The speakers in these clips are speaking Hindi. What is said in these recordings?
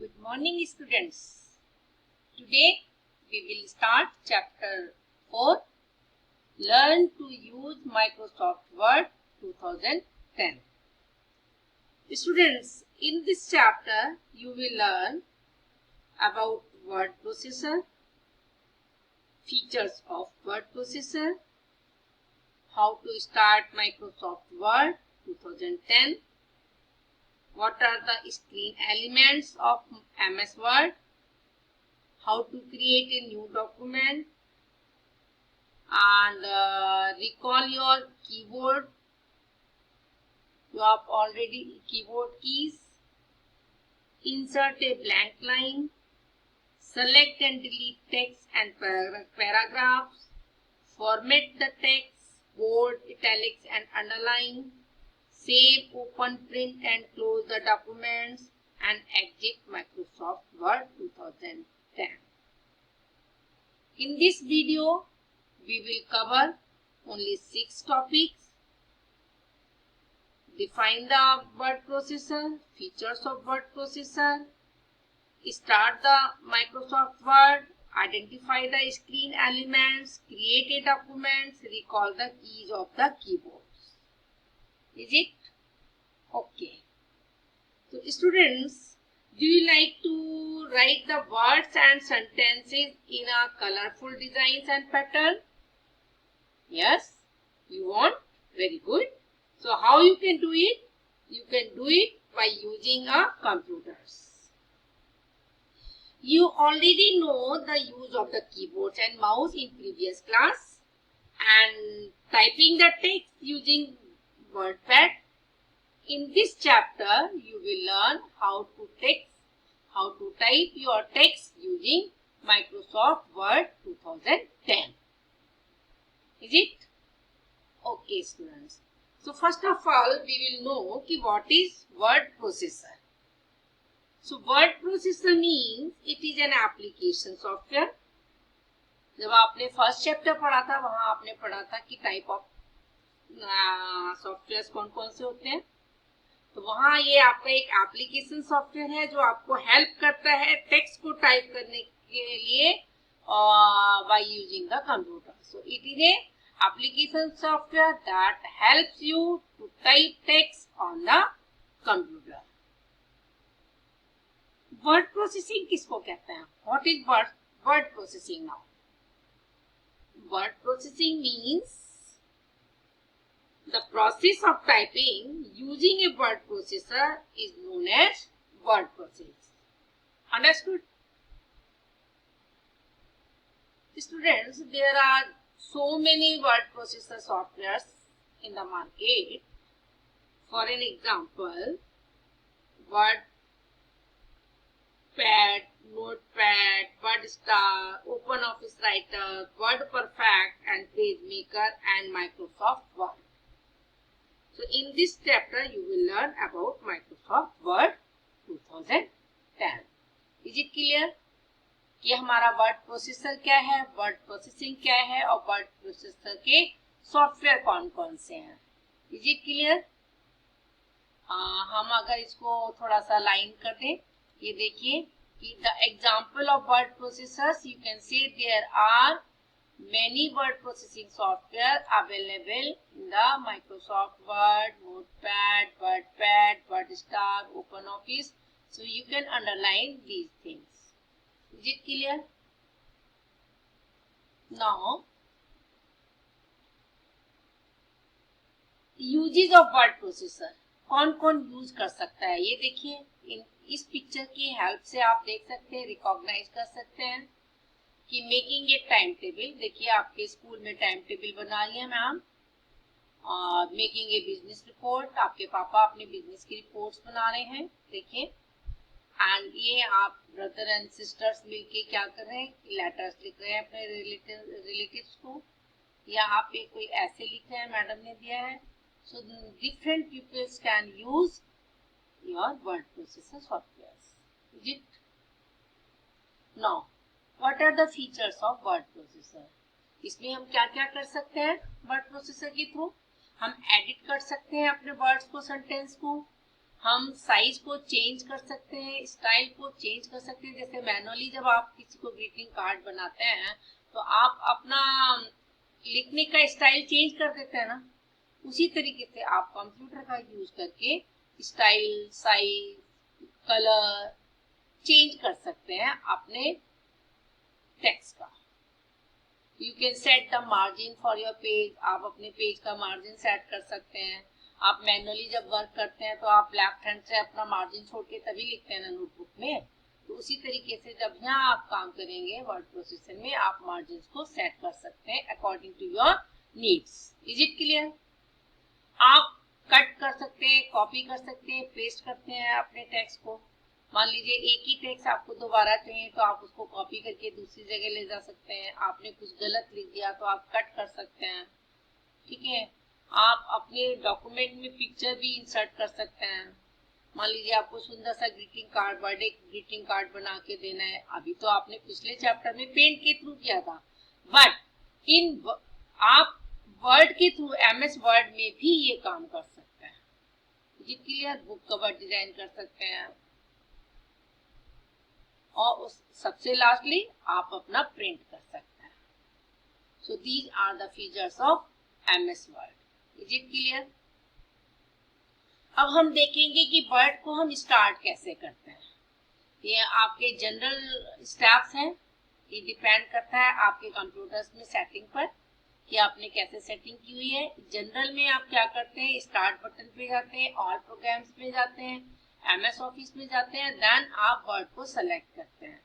Good morning, students. Today we will start chapter 4, Learn to use Microsoft Word 2010. Students, in this chapter you will learn about word processor, features of word processor, how to start Microsoft Word 2010, what are the screen elements of MS Word, how to create a new document, and recall your keyboard. You have already keyboard keys. Insert a blank line. Select and delete text and paragraphs. Format the text, bold, italics and underline. Save, open, print and close the documents and exit Microsoft Word 2010. In this video, we will cover only 6 topics. Define the word processor, features of word processor, start the Microsoft Word, identify the screen elements, create a document, recall the keys of the keyboards. Is it? Okay. So students, do you like to write the words and sentences in a colorful designs and pattern? Yes, you want? Very good. So how you can do it? You can do it by using a computers. You already know the use of the keyboard and mouse in previous class and typing the text using WordPad. In this chapter, you will learn how to type your text using Microsoft Word 2010. Is it? Okay, students. So first of all, we will know what is word processor. So word processor means it is an application software. जब आपने फर्स्ट चैप्टर पढ़ा था वहां आपने पढ़ा था कि टाइप ऑफ सॉफ्टवेयर कौन कौन से होते हैं. तो वहां ये आपका एक एप्लीकेशन सॉफ्टवेयर है जो आपको हेल्प करता है टेक्स्ट को टाइप करने के लिए by using the computer. So it is a application software that helps you to type text on the computer. Word processing किसको कहते हैं? What is word processing now? Word processing means the process of typing using a word processor is known as word processing. Understood? Students, there are so many word processor softwares in the market. For an example, WordPad, Notepad, WordStar, OpenOffice Writer, WordPerfect and PageMaker and Microsoft Word. So in this chapter, you will learn about Microsoft Word 2010. Is it clear? कि हमारा वर्ड प्रोसेसर क्या है, वर्ड प्रोसेसिंग क्या है और वर्ड प्रोसेसर के सॉफ्टवेयर कौन कौन से हैं. Is it clear? हम अगर इसको थोड़ा सा लाइन कर दें, ये देखिए कि the example of word processors you can say there are many word processing software available in the Microsoft Word, Notepad, WordPad, WordStar, OpenOffice. So you can underline these things. Is it clear? Now, uses of word processor. कौन कौन यूज कर सकता है ये देखिए. इस पिक्चर की हेल्प से आप देख सकते हैं, रिकॉग्नाइज कर सकते हैं कि मेकिंग ए टाइम टेबल. देखिए आपके स्कूल में टाइम टेबल बना रही है ma'am. Making a business report, आपके पापा अपने बिजनेस की रिपोर्ट्स बना रहे हैं. देखिए एंड ये आप ब्रदर एंड सिस्टर्स मिलके क्या कर रहे हैं, लेटर्स लिख रहे हैं अपने रिलेटिव्स को, या आप एक कोई ऐसे लिख रहे हैं, मैडम ने दिया है. So different peoples can use your word processor softwares. Is it? Now what are the features of word processor? इसमें हम क्या क्या कर सकते हैं वर्ड प्रोसेसर के थ्रू? हम एडिट कर सकते हैं अपने वर्ड्स को, सेंटेंस को. हम साइज को चेंज कर सकते हैं, स्टाइल को चेंज कर सकते हैं। जैसे मैनुअली जब आप किसी को ग्रीटिंग कार्ड बनाते हैं तो आप अपना लिखने का स्टाइल चेंज कर देते हैं ना, उसी तरीके से आप कंप्यूटर का यूज करके स्टाइल, साइज, कलर चेंज कर सकते हैं अपने टेक्स्ट का। You can set the margin for your page, आप अपने पेज का मार्जिन सेट कर सकते हैं। आप मैनुअली जब वर्क करते हैं तो आप लेफ्ट हैंड से अपना मार्जिन छोड़ के तभी लिखते हैं ना नोटबुक में, तो उसी तरीके से जब यहाँ आप काम करेंगे वर्ड प्रोसेसर में, आप मार्जिन को सेट कर सकते हैं according to your needs. Is it clear? आप कट कर सकते हैं, कॉपी कर सकते हैं, पेस्ट करते हैं अपने टेक्स्ट को। मान लीजिए एक ही टेक्स्ट आपको दोबारा चाहिए तो आप उसको कॉपी करके दूसरी जगह ले जा सकते हैं। आपने कुछ गलत लिख दिया तो आप कट कर सकते हैं, ठीक है। आप अपने डॉक्यूमेंट में पिक्चर भी इंसर्ट कर सकते हैं। मान लीजिए आपको सुंदर सा greeting card, birthday greeting card बना के देना है। अभी तो आपने पिछले चैप्टर में पेंट के थ्रू किया था, बट आप वर्ड के थ्रू MS वर्ड में भी ये काम कर सकते हैं। जी क्लियर? बुक कवर डिजाइन कर सकते हैं और सबसे लास्टली आप अपना प्रिंट कर सकते हैं। So these are the features of MS word. Is it clear? अब हम देखेंगे कि वर्ड को हम स्टार्ट कैसे करते हैं। ये आपके जनरल स्टेप्स हैं, ये डिपेंड करता है आपके कंप्यूटर्स में सेटिंग पर कि आपने कैसे सेटिंग की हुई है। जनरल में आप क्या करते हैं, स्टार्ट बटन पे जाते हैं, ऑल प्रोग्राम्स में जाते हैं, MS ऑफिस में जाते हैं, देन आप वर्ड को सेलेक्ट करते हैं।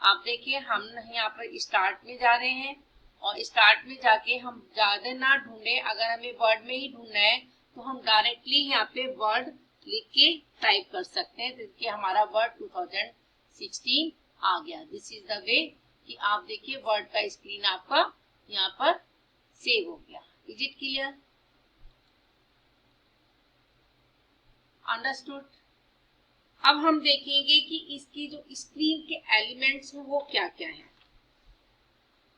आप देखिए हम यहाँ पर स्टार्ट में जा रहे हैं और स्टार्ट में जाके हम ज्यादा ना ढूंढे, अगर हमें वर्ड में ही ढूंढना है तो हम डायरेक्टली यहाँ पे वर्ड लिख के टाइप कर सकते हैं। देखिए हमारा वर्ड 2016 आ गया। दिस इज द वे कि आप देखिए वर्ड का स्क्रीन आपका यहाँ पर सेव हो गया। Is it clear? अंडरस्टूड? अब हम देखेंगे कि इसकी जो स्क्रीन के एलिमेंट्स हैं वो क्या क्या हैं।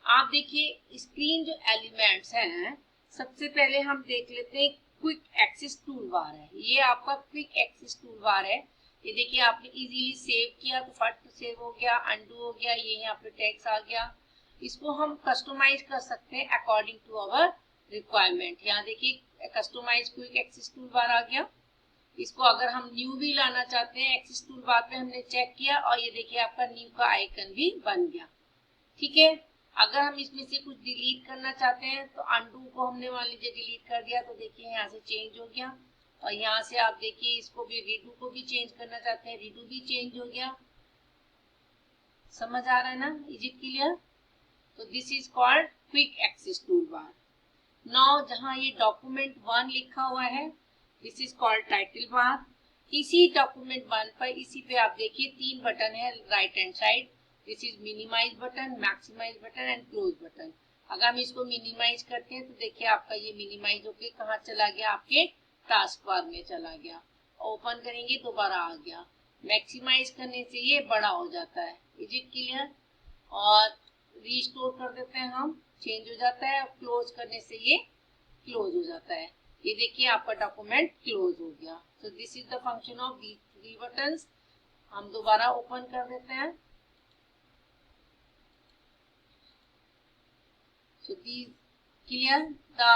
आप देखिए स्क्रीन जो एलिमेंट्स हैं, सबसे पहले हम देख लेते हैं क्विक एक्सेस टूल बार है। ये आपका क्विक एक्सेस टूल बार है। ये देखिए आपने इजीली सेव किया तो फट सेव हो गया, अंडू हो गया, ये यहाँ पे टेक्स्ट आ गया। इसको हम कस्टमाइज कर सकते हैं अकॉर्डिंग टू अवर रिक्वायरमेंट। यहाँ देखिए customize quick access toolbar आ गया। इसको अगर हम न्यू भी लाना चाहते हैं, एक्सेस टूल बार पे हमने चेक किया और ये देखिए आपका न्यू का आइकन भी बन गया, ठीक है। अगर हम इसमें से कुछ डिलीट करना चाहते हैं तो अंडू को हमने मान लीजिए डिलीट कर दिया तो देखिए यहाँ से चेंज हो गया। और यहाँ से आप देखिए इसको भी रीडू को भी चेंज करना चाहते हैं, रीडू भी चेंज हो गया। समझ आ रहा है ना? Is it clear? तो this is called quick access toolbar. Now जहाँ ये डॉक्यूमेंट 1 लिखा हुआ है, this is called title bar. इसी डॉक्यूमेंट 1 पर इसी पे आप देखिए 3 बटन है right hand side. This is minimize button, maximize button and close button. अगर हम इसको मिनिमाइज करते हैं तो देखिए आपका ये मिनिमाइज होके कहाँ चला गया, आपके टास्क बार में चला गया। ओपन करेंगे दोबारा आ गया। मैक्सिमाइज करने से ये बड़ा हो जाता है। Is it clear? और रीस्टोर कर देते हैं हम, चेंज हो जाता है। क्लोज करने से ये क्लोज हो जाता है। ये देखिए आपका डॉक्यूमेंट क्लोज हो गया। So this is the function of these 3 buttons. हम दोबारा ओपन कर देते हैं। So these clear the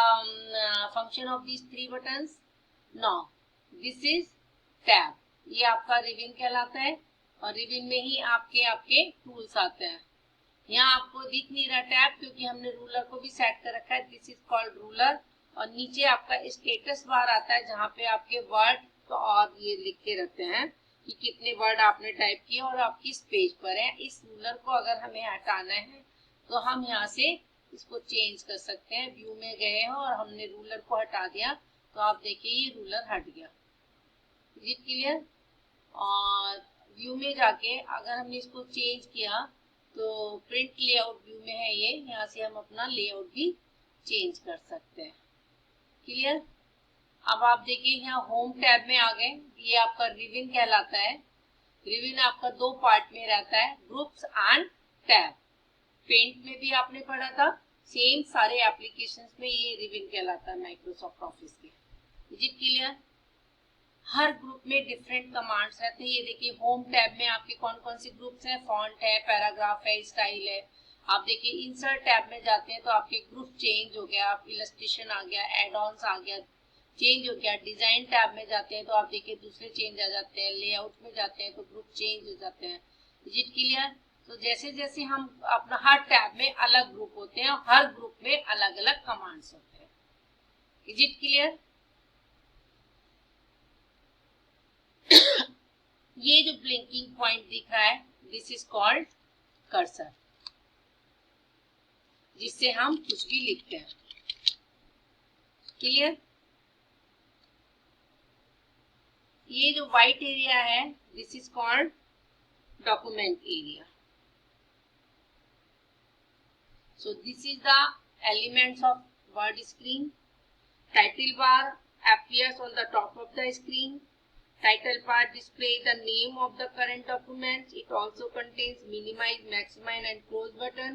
function of these 3 buttons. Now this is tab. ये आपका रिबन कहलाता है और रिबन में ही आपके टूल्स आते हैं। यहाँ आपको दिख नहीं रहा टैब क्योंकि हमने रूलर को भी सेट कर रखा है। This is called ruler. और नीचे आपका स्टेटस बार आता है जहाँ पे आपके वर्ड तो और ये लिखते रहते हैं कि कितने वर्ड आपने टाइप किए और आप किस पेज पर हैं। इस रूलर को अगर हमें हटाना है तो हम यहाँ से इसको चेंज कर सकते हैं। व्यू में गए हो और हमने रूलर को हटा दिया तो आप देखिए ये रूलर हट गया। Is it clear? और व्यू में जाके अगर हमने इसको चेंज किया तो प्रिंट लेआउट व्यू में है ये, यहाँ से हम अपना लेआउट भी चेंज कर सकते हैं। क्लियर? अब आप देखिए यहाँ होम टैब में आ गए। ये आपका रिबन कहलाता है। रिबन आपका 2 पार्ट में रहता है, ग्रुप्स एंड टैब। पेंट में भी आपने पढ़ा था, सेम सारे एप्लीकेशंस में ये रिबन कहलाता है माइक्रोसॉफ्ट ऑफिस के। Is it clear? Her group में डिफरेंट कमांड्स रहते हैं। ये देखिए होम टैब में आपके कौन कौन से ग्रुप्स हैं, फॉन्ट है, पैराग्राफ है, स्टाइल है। आप देखिए इंसर्ट टैब में जाते हैं तो आपके ग्रुप चेंज हो गया, आप इलस्ट्रेशन आ गया, एड ऑन्स आ गया, चेंज हो गया। डिजाइन टैब में जाते हैं तो आप देखिए दूसरे चेंज आ जाते हैं। लेआउट में जाते हैं तो ग्रुप चेंज हो जाते हैं। Is it clear? तो जैसे जैसे हम अपना हर टैब में अलग ग्रुप होते हैं और हर ग्रुप में अलग अलग कमांड्स होते हैं। Is it clear? ये जो ब्लिंकिंग पॉइंट दिख रहा है, दिस इज कॉल्ड कर्सर, जिससे हम कुछ भी लिखते हैं। क्लियर? ये जो व्हाइट एरिया है, this is called document area. So this is the elements of word screen. Title bar appears on the top of the screen. Title bar displays the name of the current document. It also contains minimize, maximize and close button.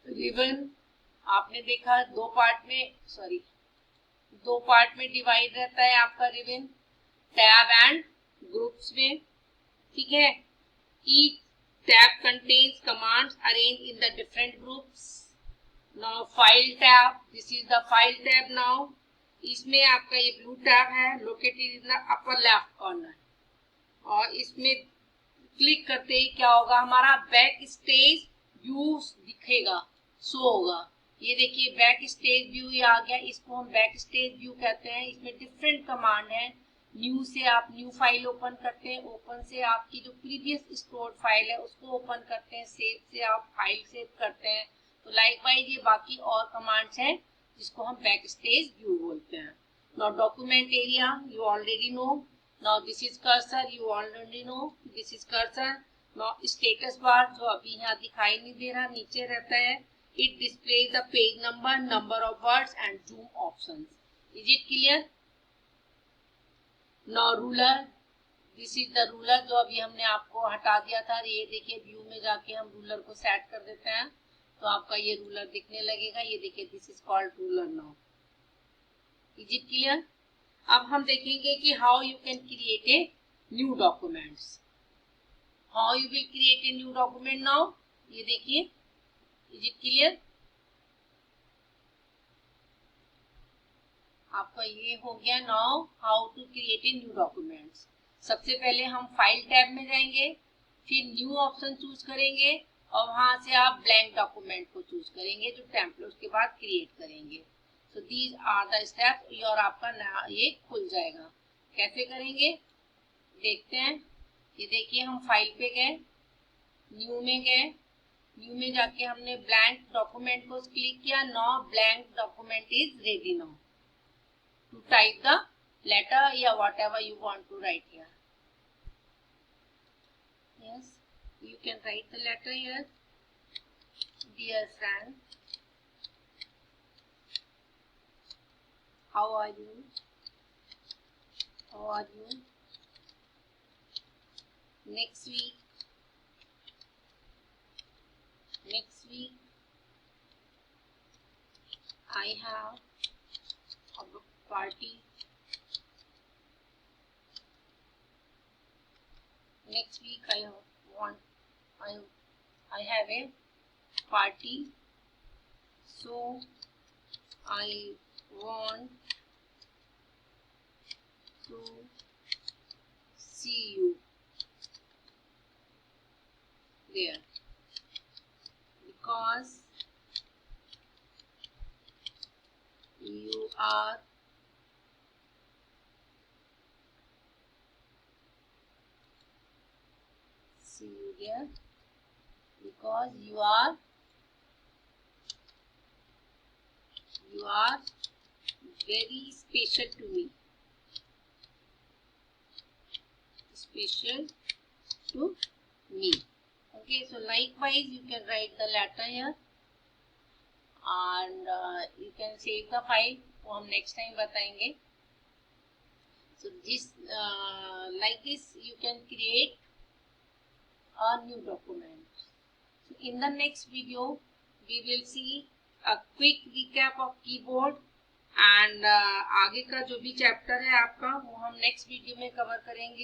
Ribbon आपने देखा दो पार्ट में डिवाइड रहता है आपका रिबन, टैब एंड ग्रुप्स में। ठीक है, each tab contains commands arranged in the different groups. Now file tab, this is the file tab now. इसमें आपका ये blue tab है, located in the upper left corner, और इसमें क्लिक करते ही क्या होगा, हमारा बैक स्टेज व्यू दिखेगा, शो होगा। ये देखिए बैक स्टेज व्यू ये आ गया, इसको हम बैक स्टेज व्यू कहते हैं। इसमें डिफरेंट कमांड है। न्यू से आप न्यू फाइल ओपन करते हैं, ओपन से आपकी जो प्रीवियस स्टोर्ड फाइल है उसको ओपन करते हैं, सेव से आप फाइल सेव करते हैं। तो लाइकवाइज ये बाकी और कमांड्स हैं जिसको हम बैक स्टेज व्यू बोलते हैं। Now document area you already know. Now this is cursor, you already know this is cursor. Now status bar जो अभी यहाँ दिखाई नहीं दे रहा, नीचे रहता है। It displays the page number, number of words and zoom options. Is it clear? Now ruler, this is the ruler जो अभी हमने आपको हटा दिया था। ये देखिए व्यू में जाके हम रूलर को सेट कर देते हैं तो आपका ये रूलर दिखने लगेगा। ये देखिए this is called ruler now. Is it clear? अब हम देखेंगे कि how you can create a new documents. How you will create a new document now, ये देखिए। Is it clear? आपका ये हो गया now how to create a new documents. सबसे पहले हम फाइल टैब में जाएंगे, फिर न्यू ऑप्शन चूज करेंगे और वहां से आप ब्लैंक डॉक्यूमेंट को चूज करेंगे जो टेम्पलेट उसके बाद क्रिएट करेंगे। So these are the steps और आपका नया ये खुल जाएगा। कैसे करेंगे देखते हैं। ये देखिए हम फाइल पे गए, न्यू में गए, न्यू में जाके हमने ब्लैंक डॉक्यूमेंट को क्लिक किया। Now blank document is ready now to type the letter or whatever you want to write here. Yes, you can write the letter here. Dear friend, how are you? How are you? Next week I have a party. Next week I have a party, so I want to see you there because you are because you are very special to me. Okay, so likewise you can write the letter here and you can save the file. वो हम next time बताएंगे. So this like this you can create a new document. So in the next video we will see a quick recap of keyboard and आगे का जो भी चैप्टर है आपका वो हम नेक्स्ट वीडियो में कवर करेंगे।